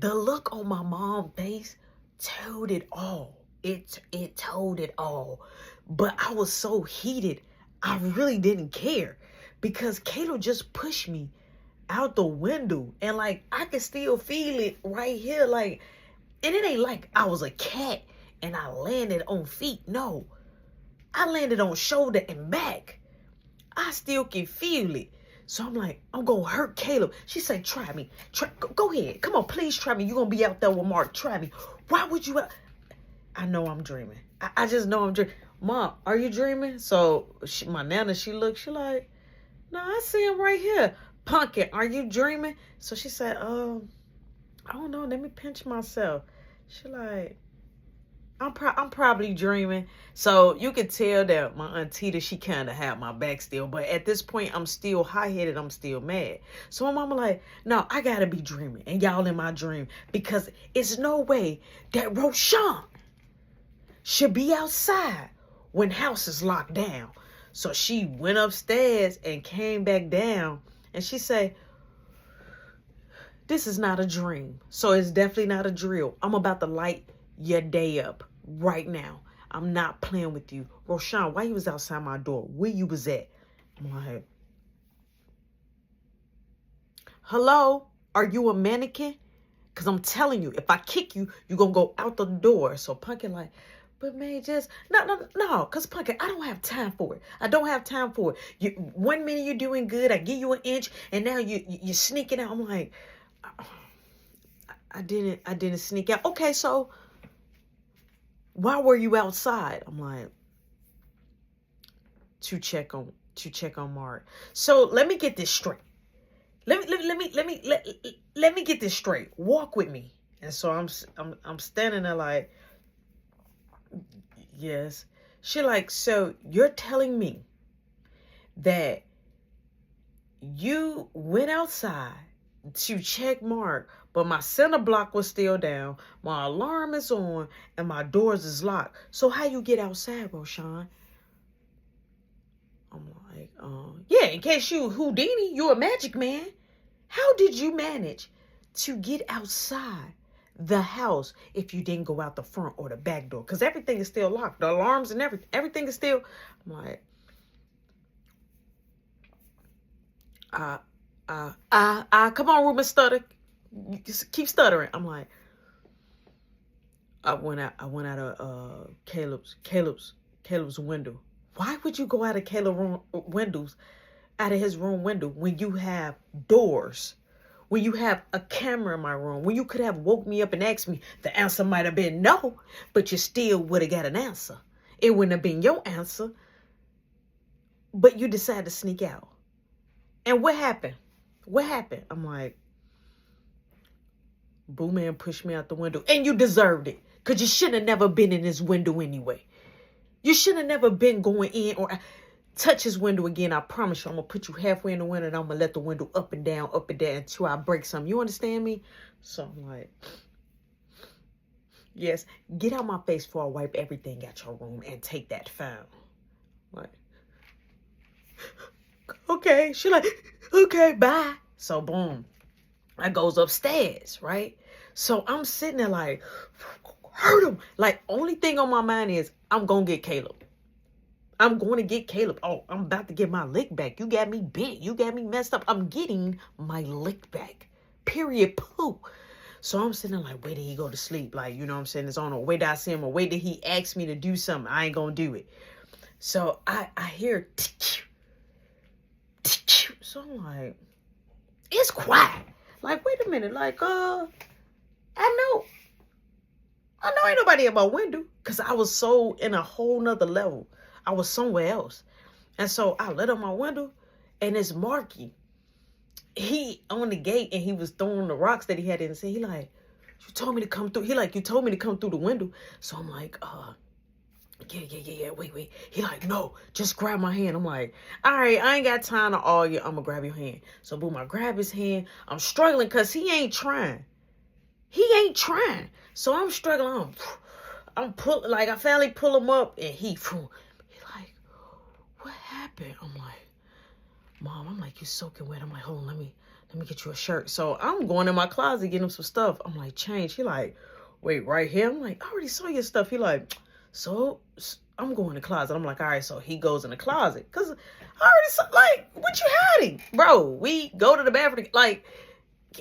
The look on my mom's face told it all. It told it all. But I was so heated, I really didn't care because Caleb just pushed me out the window, and like I could still feel it right here, like, and it ain't like I was a cat and I landed on feet. No, I landed on shoulder and back. I still can feel it. So I'm like, I'm gonna hurt Caleb. She said, try me. Go ahead. Come on, please try me. You're gonna be out there with Mark. Try me. Why would you? I know I'm dreaming. I just know I'm dreaming. Mom, are you dreaming? So my nana, she like, no, I see him right here. Pumpkin, are you dreaming? So she said, I don't know. Let me pinch myself. She like, I'm probably dreaming. So you could tell that my auntie, she kind of had my back still. But at this point, I'm still high-headed. I'm still mad. So my mama like, no, I got to be dreaming. And y'all in my dream. Because it's no way that Roshan should be outside when house is locked down. So she went upstairs and came back down. And she said, this is not a dream. So it's definitely not a drill. I'm about to light your day up right now. I'm not playing with you. Roshan, why you was outside my door? Where you was at? I'm like, hello? Are you a mannequin? Because I'm telling you, if I kick you, you're going to go out the door. So Pumpkin like, but man, just, no. Because Pumpkin, I don't have time for it. I don't have time for it. 1 minute you're doing good. I give you an inch. And now you're sneaking out. I'm like, I didn't sneak out. Okay, so why were you outside? I'm like, to check on Mark. So let me get this straight. Let me get this straight. Walk with me. And so I'm standing there like, yes. She like, so you're telling me that you went outside to check Mark, but my center block was still down, my alarm is on, and my doors is locked. So how you get outside, Roshan? I'm like, yeah, in case you Houdini, you a magic man. How did you manage to get outside the house if you didn't go out the front or the back door? Because everything is still locked. The alarms and everything is still. I'm like, come on, Ruben, stutter. You just keep stuttering. I'm like, I went out of Caleb's window. Why would you go out of Caleb's windows, out of his room window, when you have doors, when you have a camera in my room, when you could have woke me up and asked me? The answer might have been no, but you still would have got an answer. It wouldn't have been your answer, but you decided to sneak out. And what happened? I'm like, Boo Man pushed me out the window, and you deserved it, because you should have never been in his window anyway. You should have never been going in or touch his window again. I promise you, I'm going to put you halfway in the window, and I'm going to let the window up and down until I break something. You understand me? So I'm like, yes, get out my face before I wipe everything out your room and take that phone. Like, okay. She like, okay, bye. So boom, I goes upstairs, right? So I'm sitting there like, hurt him. Like, only thing on my mind is, I'm going to get Caleb. I'm going to get Caleb. Oh, I'm about to get my lick back. You got me bent. You got me messed up. I'm getting my lick back. Period. Pooh. So I'm sitting there like, where did he go to sleep? Like, you know what I'm saying? It's on, or where did I see him? Or where did he ask me to do something? I ain't going to do it. So I hear, so I'm like, it's quiet. Like, wait a minute. Like, I know ain't nobody at my window, because I was so in a whole nother level. I was somewhere else. And so I let up my window, and it's Marky. He on the gate, and he was throwing the rocks that he had in his hand. He like, you told me to come through. He like, you told me to come through the window. So I'm like, yeah, wait. He like, no, just grab my hand. I'm like, all right, I ain't got time to argue. I'm gonna grab your hand. So boom, I grab his hand. I'm struggling because he ain't trying. So I'm struggling. I'm pulling, like, I finally pull him up, and he like, what happened? I'm like, Mom, I'm like, you're soaking wet. I'm like, hold on, let me let me get you a shirt. So I'm going in my closet, getting him some stuff. I'm like, change. He like, wait, right here? I'm like, I already saw your stuff. He like, so I'm going in the closet. I'm like, all right. So he goes in the closet. Because I already saw, like, what you hiding? Bro, we go to the bathroom. Like,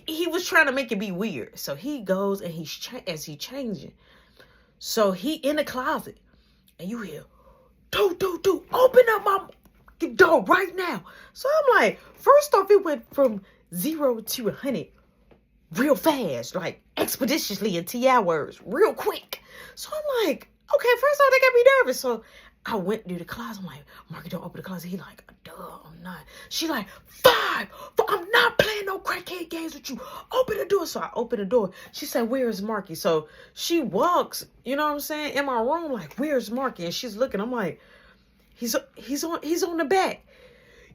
he was trying to make it be weird. So he goes and he's changing. So he in the closet. And you hear, do, open up my door right now. So I'm like, first off, it went from 0 to 100 real fast, like expeditiously in TI words, real quick. So I'm like, okay, first off, they got me nervous. So I went to the closet. I'm like, Marky, don't open the closet. He like, duh, I'm not. She like, 5, I'm not playing no crackhead games with you. Open the door. So I open the door. She said, where's Marky? So she walks, you know what I'm saying, in my room, like, where's Marky? And she's looking. I'm like, he's on the back.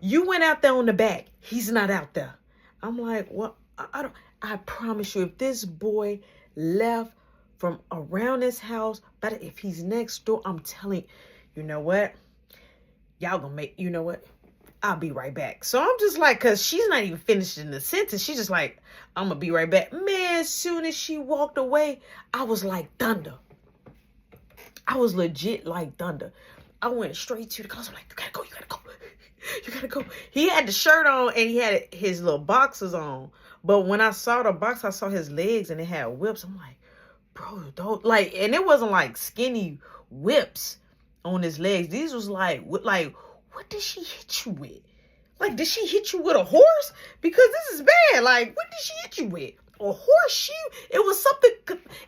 You went out there on the back. He's not out there. I'm like, well, I promise you, if this boy left from around this house, but if he's next door, I'm telling you know what? Y'all gonna make, you know what? I'll be right back. So I'm just like, cause she's not even finishing the sentence. She's just like, I'm gonna be right back. Man, as soon as she walked away, I was like thunder. I was legit like thunder. I went straight to the closet. I'm like, you gotta go. He had the shirt on and he had his little boxers on. But when I saw the box, I saw his legs and it had whips. I'm like, bro, don't, like, and it wasn't like skinny whips on his legs. These was like, what did she hit you with? Like, did she hit you with a horse? Because this is bad. Like, what did she hit you with? A horseshoe? It was something,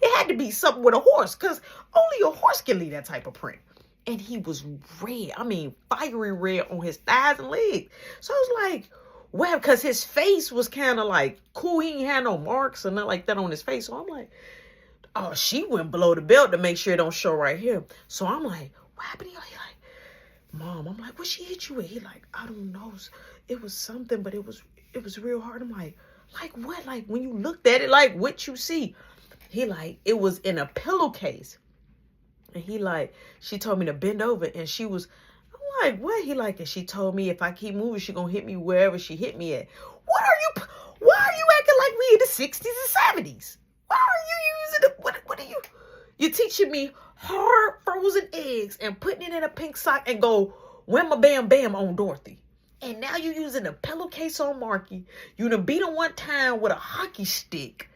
it had to be something with a horse, because only a horse can leave that type of print. And he was red. I mean, fiery red on his thighs and legs. So I was like, well, because his face was kind of like cool. He ain't had no marks or nothing like that on his face. So I'm like, oh, she went below the belt to make sure it don't show right here. So I'm like, what happened? He like, Mom, I'm like, what she hit you with? He like, I don't know. It was something, but it was real hard. I'm like what? Like, when you looked at it, like, what you see? He like, it was in a pillowcase. And he like, she told me to bend over, and she was, I'm like, what? He like, and she told me if I keep moving, she gonna hit me wherever she hit me at. Why are you acting like we in the 60s and 70s? Why are you using what are you? You're teaching me hard frozen eggs and putting it in a pink sock and go, whamma bam bam on Dorothy. And now you're using a pillowcase on Marky. You done beat him one time with a hockey stick.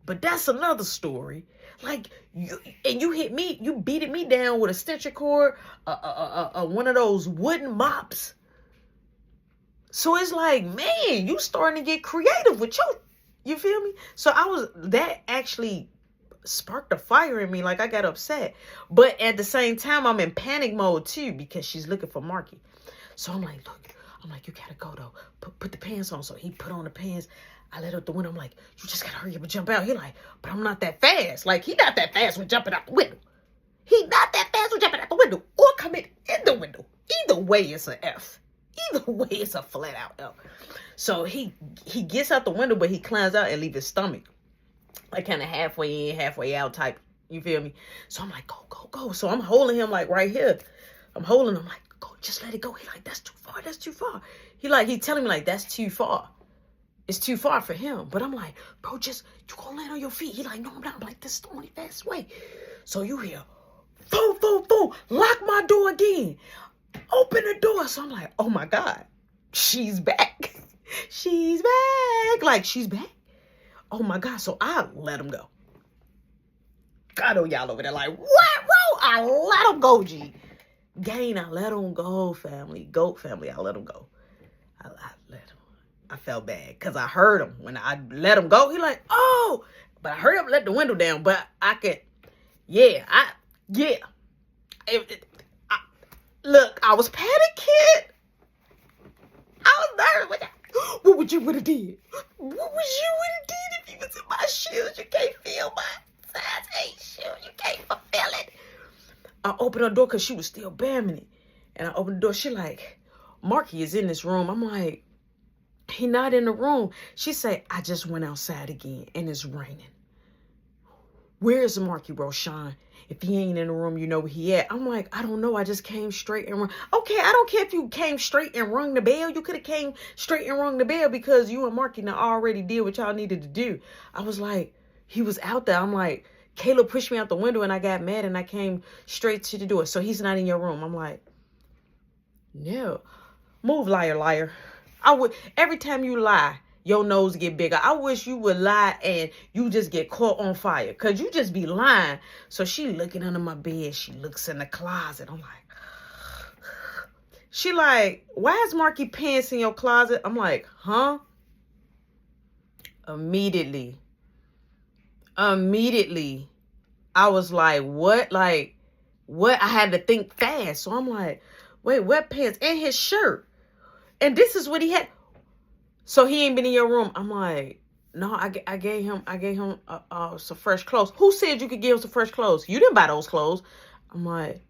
But that's another story. Like, you hit me, you beated me down with a stitcher cord, one of those wooden mops. So it's like, man, you starting to get creative with you feel me? So that actually sparked a fire in me. Like, I got upset. But at the same time, I'm in panic mode too, because she's looking for Marky. So I'm like, look, you gotta go though. Put the pants on. So he put on the pants. I let out the window. I'm like, you just gotta hurry up and jump out. He like, but I'm not that fast. Like, he not that fast with jumping out the window. He not that fast with jumping out the window or coming in the window. Either way, it's an F. Either way, it's a flat out F. So he gets out the window, but he climbs out and leave his stomach like kind of halfway in, halfway out type. You feel me? So I'm like, go. So I'm holding him like right here. I'm holding him like, go, just let it go. He like, that's too far. He telling me like, that's too far. It's too far for him. But I'm like, bro, you gonna land on your feet. He like, no, I'm not. I'm like, this is the only fast way. So you hear, boom, lock my door again. Open the door. So I'm like, oh my God, she's back. She's back. Like, she's back. Oh my God. So I let him go. I know y'all over there like, what, bro? I let him go, G. Gang, I let him go, family. Goat family, I let him go. I let him. I felt bad because I heard him. When I let him go, he like, oh. But I heard him let the window down. But I could, look, I was panicking. I was nervous. What would you would have did? What would you would have did if you was in my shoes? You can't feel my size 8 shoes. You can't fulfill it. I opened her door because she was still bamming it. And I opened the door. She like, Marky is in this room. I'm like, he not in the room. She said, I just went outside again and it's raining. Where's Marky Roshan? If he ain't in the room, you know where he at. I'm like, I don't know. I just came straight and rung. Okay, I don't care if you came straight and rung the bell. You could have came straight and rung the bell because you and Marky now already did what y'all needed to do. I was like, he was out there. I'm like, Caleb pushed me out the window and I got mad and I came straight to the door. So he's not in your room. I'm like, no. Move, liar, liar. Every time you lie, your nose get bigger. I wish you would lie and you just get caught on fire. Because you just be lying. So she looking under my bed. She looks in the closet. I'm like, she like, why is Marky pants in your closet? I'm like, huh? Immediately, I was like, what? Like, what? I had to think fast. So I'm like, wait, what pants? And his shirt. And this is what he had. So he ain't been in your room. I'm like, no, I gave him some fresh clothes. Who said you could give him some fresh clothes? You didn't buy those clothes. I'm like,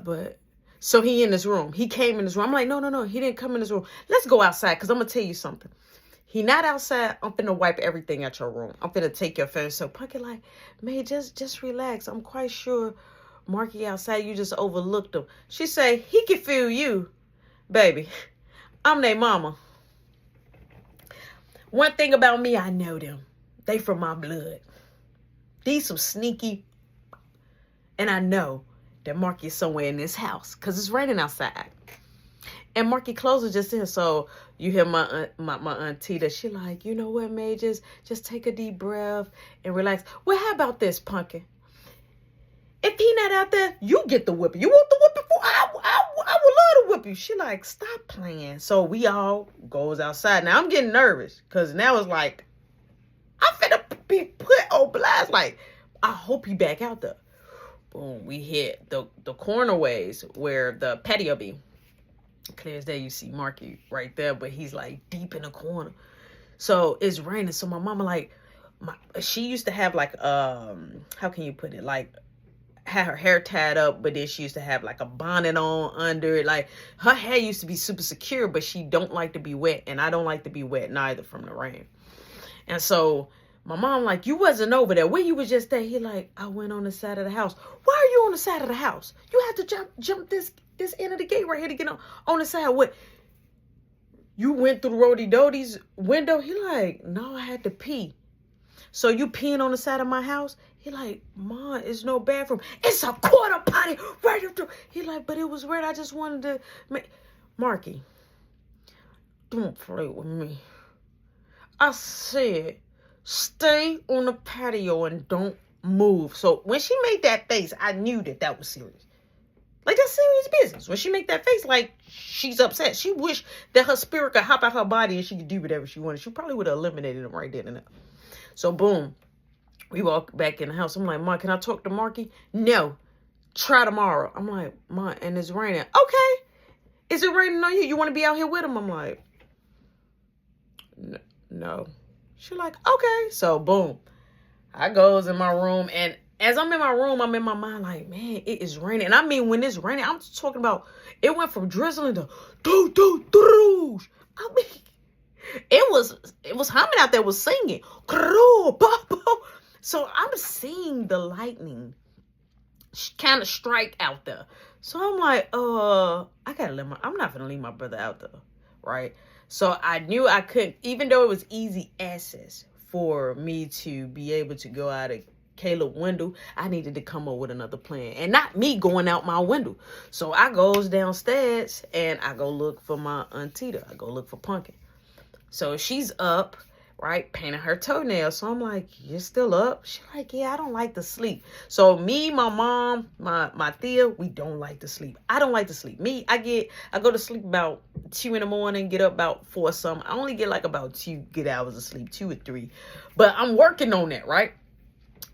but so he in this room. He came in this room. I'm like, no. He didn't come in this room. Let's go outside because I'm going to tell you something. He not outside. I'm finna wipe everything out your room. I'm finna take your phone. So Punky like, man, just relax. I'm quite sure Marky outside. You just overlooked him. She say, he can feel you. Baby, I'm their mama. One thing about me, I know them. They from my blood. These some sneaky. And I know that Marky is somewhere in this house because it's raining outside. And Marky clothes are just in. So you hear my auntie that she like, you know what, May, just take a deep breath and relax. Well, how about this, Punky? If he not out there, you get the whipping. You want the whipping for? I would love to whip you. She like, stop playing. So we all goes outside. Now I'm getting nervous because now it's like, I'm finna be put on blast. Like, I hope he back out there. Boom, we hit the corner ways where the patio be. Clear as day, you see Marky right there, but he's like deep in the corner. So it's raining. So my mama like, she used to have like, how can you put it? Like, had her hair tied up, but then she used to have like a bonnet on under it. Like, her hair used to be super secure, but she don't like to be wet, and I don't like to be wet neither from the rain. And so my mom like, you wasn't over there. Where you was just there? He like, I went on the side of the house. Why are you on the side of the house? You have to jump this end of the gate right here to get on the side. What? You went through Rody Doty's window? He like, no, I had to pee. So you peeing on the side of my house? He like, Ma, it's no bathroom. It's a quarter potty right up there. He like, but it was weird. I just wanted to make... Marky, don't play with me. I said, stay on the patio and don't move. So when she made that face, I knew that was serious. Like, that's serious business. When she make that face, like, she's upset. She wished that her spirit could hop out her body and she could do whatever she wanted. She probably would have eliminated him right then and there. So, boom. We walk back in the house. I'm like, Ma, can I talk to Marky? No. Try tomorrow. I'm like, Ma, and it's raining. Okay. Is it raining on you? You want to be out here with him? I'm like, no. She like, okay. So, boom. I goes in my room. And as I'm in my room, I'm in my mind like, man, it is raining. And I mean, when it's raining, I'm talking about, it went from drizzling to do. I mean, it was humming out there, was singing. So I'm seeing the lightning kind of strike out there. So I'm like, I'm not going to leave my brother out there, right? So I knew I couldn't, even though it was easy access for me to be able to go out of Caleb's window, I needed to come up with another plan. And not me going out my window. So I goes downstairs and I go look for my auntie. I go look for Punky. So she's up, right, painting her toenails. So I'm like, you're still up? She's like, yeah, I don't like to sleep. So me, my mom, my Thea, we don't like to sleep. I don't like to sleep. Me, I go to sleep about 2 in the morning, get up about 4 something. I only get like about 2 good hours of sleep, 2 or 3. But I'm working on that, right?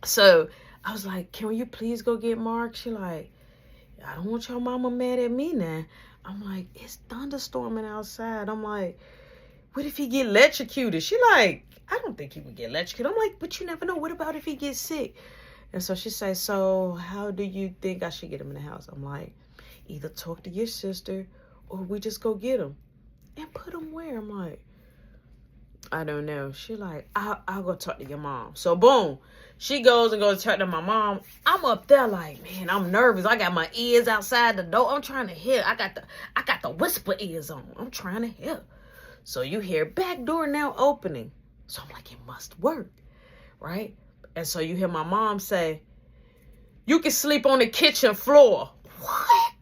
So I was like, can you please go get Mark? She like, I don't want your mama mad at me now. I'm like, it's thunderstorming outside. I'm like, what if he get electrocuted? She like, I don't think he would get electrocuted. I'm like, but you never know. What about if he gets sick? And so she says, so how do you think I should get him in the house? I'm like, either talk to your sister or we just go get him. And put him where? I'm like, I don't know. She like, I'll go talk to your mom. So boom, She goes and goes to talk to my mom. I'm up there like, man, I'm nervous. I got my ears outside the door. I'm trying to hear. I got the whisper ears on. I'm trying to hear. So you hear back door now opening. So I'm like, it must work, right? And so you hear my mom say, you can sleep on the kitchen floor. What?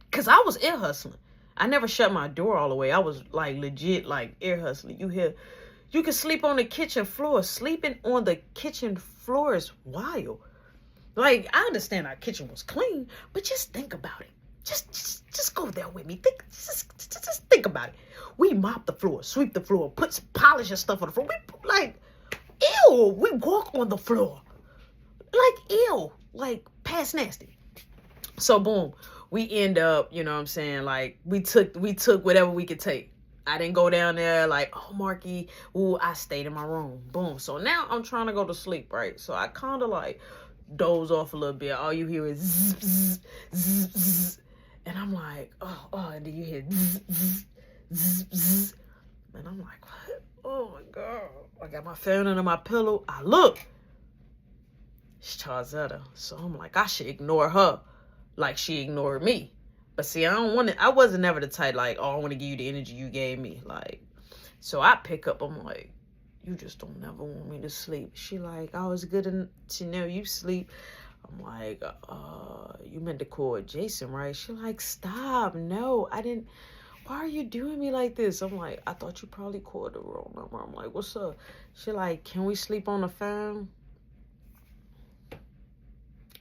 Because I was ear hustling. I never shut my door all the way. I was like legit like ear hustling. You hear, you can sleep on the kitchen floor. Sleeping on the kitchen floor is wild. Like, I understand our kitchen was clean, but just think about it. Just go there with me. Just think about it. We mop the floor, sweep the floor, put some polish and stuff on the floor. We like, ew. We walk on the floor. Like, ew. Like, past nasty. So, boom. We end up, you know what I'm saying? Like, we took whatever we could take. I didn't go down there like, oh, Marky. Ooh, I stayed in my room. Boom. So now I'm trying to go to sleep, right? So I kind of like doze off a little bit. All you hear is zzz, zzz, zzz, zzz. And I'm like, oh, and then you hear zzz, zzz, zzz, zzz. And I'm like, what? Oh, my God. I got my phone under my pillow. I look. It's Charzetta. So I'm like, I should ignore her like she ignored me. But see, I wasn't never the type like, oh, I want to give you the energy you gave me. Like, so I pick up, I'm like, you just don't never want me to sleep. She like, I was good to know you sleep. I'm like, you meant to call Jason, right? She like, stop. No, I didn't. Why are you doing me like this? I'm like, I thought you probably called the wrong number. I'm like, what's up? She like, can we sleep on the phone?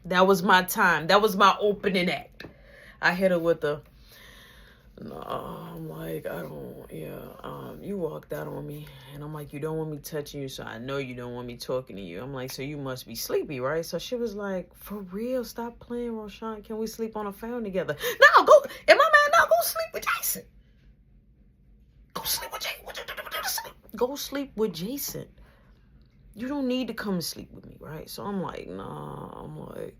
That was my time. That was my opening act. I hit her with the, no, I'm like, I don't, you walked out on me. And I'm like, you don't want me touching you, so I know you don't want me talking to you. I'm like, so you must be sleepy, right? So she was like, for real, stop playing, Roshan. Can we sleep on a phone together? No, go, in my mind, no, go sleep with Jason. Go sleep with Jason. Go sleep with Jason. You don't need to come and sleep with me, right? So I'm like, nah, I'm like,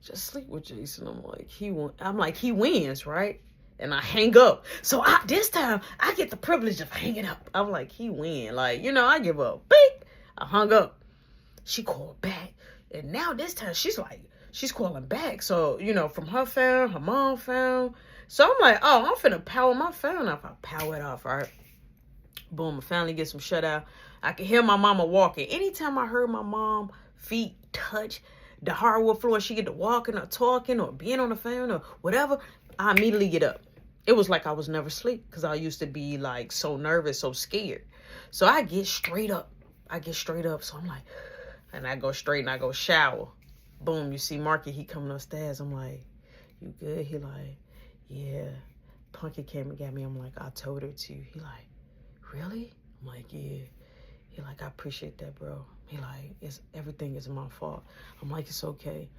just sleep with Jason. I'm like, he wins, right? And I hang up. So this time, I get the privilege of hanging up. I'm like, he win. Like, I give up. Beep. I hung up. She called back. And now this time, she's calling back. So, from her phone, her mom phone. So I'm like, oh, I'm finna power my phone off. I power it off, right? Boom, I finally get some shut out. I can hear my mama walking. Anytime I heard my mom feet touch the hardwood floor, she get to walking or talking or being on the phone or whatever, I immediately get up. It was like I was never asleep because I used to be like so nervous, so scared. So I get straight up. So I'm like, and I go straight and I go shower. Boom, you see Marky, he coming upstairs. I'm like, you good? He like, yeah. Punky came and got me. I'm like, I told her to. He like, really? I'm like, yeah. He like, I appreciate that, bro. He like, everything is my fault. I'm like, it's okay.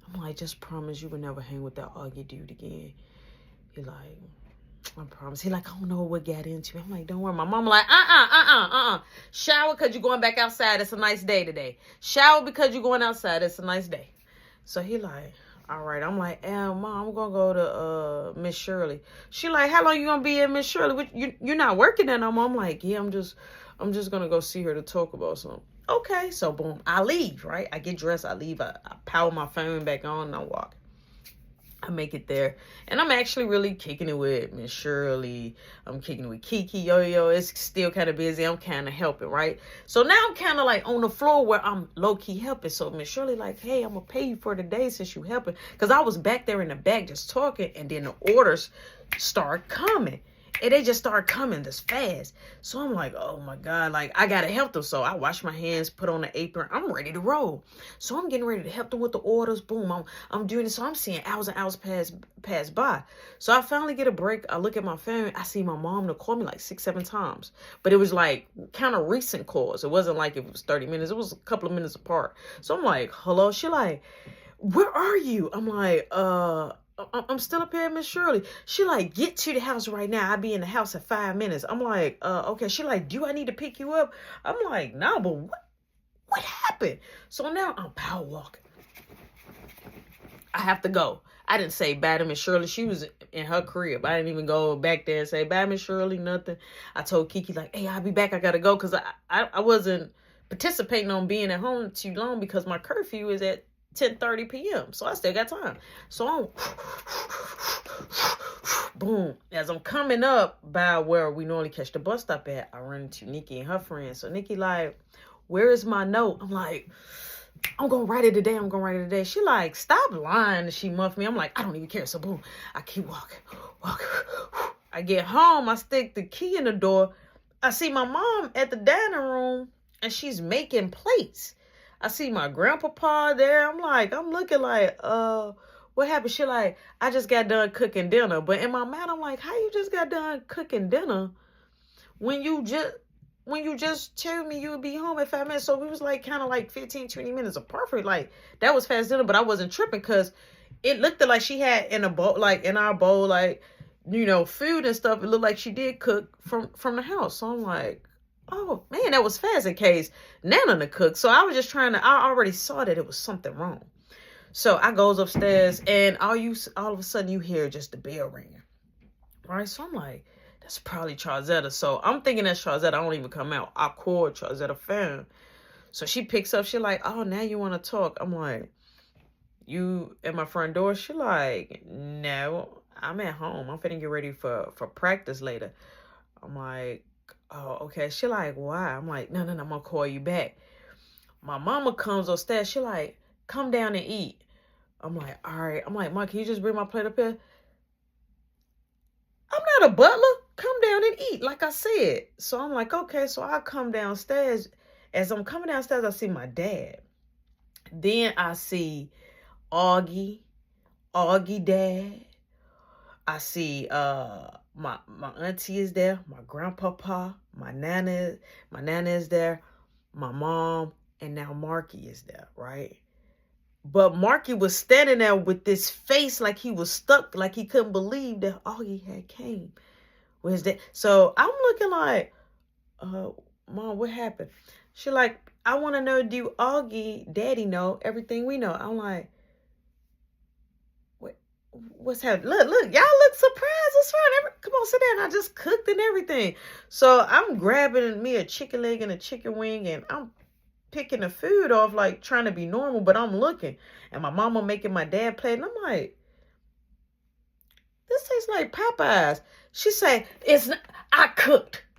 I'm like, just promise you would never hang with that ugly dude again. He like, I promise. He like, I don't know what got into. I'm like, don't worry. My mom like, shower because you're going back outside. It's a nice day today. Shower because you're going outside. It's a nice day. So he like, all right. I'm like, Mom, I'm going to go to Miss Shirley. She like, how long you going to be at Miss Shirley? You're not working there no more. I'm like, yeah, I'm just going to go see her to talk about something. Okay. So, boom. I leave, right? I get dressed. I leave. I power my phone back on and I walk. I make it there. And I'm actually really kicking it with Miss Shirley. I'm kicking it with Kiki. Yo. It's still kind of busy. I'm kind of helping, right? So now I'm kind of like on the floor where I'm low-key helping. So Miss Shirley like, hey, I'm going to pay you for the day since you helping. Because I was back there in the back just talking. And then the orders start coming. And they just start coming this fast. So I'm like, oh my God, like I got to help them. So I wash my hands, put on the apron. I'm ready to roll. So I'm getting ready to help them with the orders. Boom, I'm doing it. So I'm seeing hours and hours pass by. So I finally get a break. I look at my phone. I see my mom to call me like 6-7 times. But it was like kind of recent calls. It wasn't like it was 30 minutes. It was a couple of minutes apart. So I'm like, hello. She like, where are you? I'm like, I'm still up here, Miss Shirley. She like, get to the house right now. I'll be in the house in 5 minutes. I'm like, okay. She like, do I need to pick you up? I'm like, no, but what happened? So now I'm power walking. I have to go. I didn't say bye to Miss Shirley. She was in her crib. I didn't even go back there and say bye, Miss Shirley, nothing. I told Kiki like, hey, I'll be back. I got to go because I wasn't participating on being at home too long because my curfew is at 10:30 p.m. So I still got time. So I'm boom. As I'm coming up by where we normally catch the bus stop at, I run into Nikki and her friends. So Nikki like, where is my note? I'm like, I'm gonna write it today. I'm gonna write it today. She like, stop lying. She muffed me. I'm like, I don't even care. So boom, I keep walking. I get home. I stick the key in the door. I see my mom at the dining room and she's making plates. I see my grandpapa there. I'm looking like, what happened? She like, I just got done cooking dinner. But in my mind, I'm like, how you just got done cooking dinner when you just told me you would be home in 5 minutes? So we was like kind of like 15, 20 minutes apart. Like that was fast dinner, but I wasn't tripping because it looked like she had in a bowl, like in our bowl, like, you know, food and stuff. It looked like she did cook from the house. So I'm like, oh man, that was fast in case Nana to cook. So I was just I already saw that it was something wrong. So I goes upstairs and all of a sudden you hear just the bell ringing. Right? So I'm like, that's probably Charzetta. So I'm thinking that's Charzetta. I don't even come out. I call Charzetta phone. So she picks up. She like, oh, now you want to talk. I'm like, you at my front door? She like, no, I'm at home. I'm finna get ready for practice later. I'm like, oh, okay. She like, why? I'm like, no, I'm gonna call you back. My mama comes upstairs. She like, come down and eat. I'm like, all right. I'm like, Mom, can you just bring my plate up here? I'm not a butler. Come down and eat, like I said. So I'm like, okay. So I come downstairs. As I'm coming downstairs, I see my dad. Then I see Augie dad. I see my auntie is there, my grandpapa, my nana is there, my mom, and now Marky is there, right? But Marky was standing there with this face like he was stuck, like he couldn't believe that Augie had came. Was that? So I'm looking like, Mom, what happened? She like, I want to know, do Augie, Daddy know everything we know? I'm like, what's happening? Look, y'all look surprised. What's wrong? Come on, sit down. I just cooked and everything. So I'm grabbing me a chicken leg and a chicken wing, and I'm picking the food off, like trying to be normal, but I'm looking. And my mama making my dad plate, and I'm like, this tastes like Popeyes. She say, it's not, I cooked.